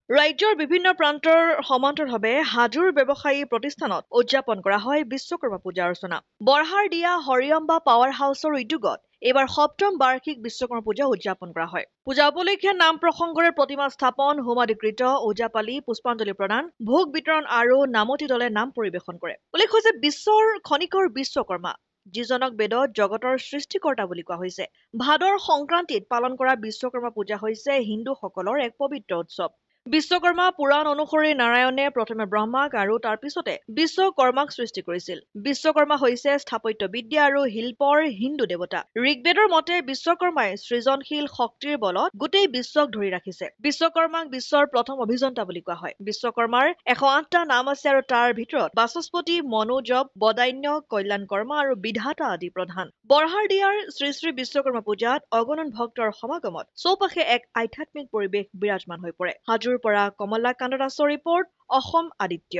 ৰাজ্যৰ বিভিন্ন প্ৰান্তৰ সমান্তৰভাৱে হাজোৰ ব্যৱসায়ী প্ৰতিষ্ঠানত উদযাপন কৰা হয় বিশ্বকৰ্মা পূজা অৰ্চনা। বৰহাৰদিয়া হৰিয়ম্বা পাৱাৰ হাউচৰ উদ্যোগত এইবাৰ ৭ম বাৰ্ষিক বিশ্বকৰ্মা পূজা উদযাপন কৰা হয়। পূজা উপলক্ষে নাম প্ৰসংগৰে প্ৰতিমা স্থাপন, হোমাধিকৃত, ওজাপালি, পুষ্পাঞ্জলি প্ৰদান, ভোগ বিতৰণ আৰু নামতি দলে নাম পৰিবেশন কৰে। উল্লেখ্য যে বিশ্বৰ খনিকৰ বিশ্বকৰ্মা, যিজনক বেদত জগতৰ সৃষ্টিকৰ্তা বুলি কোৱা হৈছে। ভাদৰ সংক্ৰান্তিত পালন কৰা বিশ্বকৰ্মা পূজা হৈছে হিন্দুসকলৰ এক পবিত্ৰ উৎসৱ। বিশ্বকৰ্মা পুৰাণ অনুসৰি নাৰায়ণে প্ৰথমে ব্ৰহ্মাক আৰু তাৰ পিছতে বিশ্বকৰ্মাক সৃষ্টি কৰিছিল। বিশ্বকৰ্মা হৈছে স্থাপত্য বিদ্যা আৰু শিল্পৰ হিন্দু দেৱতা। ঋগ্বেদৰ মতে বিশ্বকৰ্মাই সৃজনশীল শক্তিৰ বলত গোটেই বিশ্বক ধৰি ৰাখিছে। বিশ্বকৰ্মাক বিশ্বৰ প্ৰথম অভিযন্তা বুলি কোৱা হয়। বিশ্বকৰ্মাৰ 108টা নাম আছে আৰু তাৰ ভিতৰত বাচস্পতি, মনোজৱ, বদান্য, কল্যাণকৰ্মা আৰু বিধাতা আদি প্ৰধান। বৰহাৰদিয়াৰ শ্ৰী শ্ৰী বিশ্বকৰ্মা পূজাত অগণন ভক্তৰ সমাগমত চৌপাশে এক আধ্যাত্মিক পৰিৱেশ বিৰাজমান হৈ পৰে। হাজোৰ পৰা কমলাকান্ত দাসৰ ৰিপৰ্ট, অসম আদিত্য।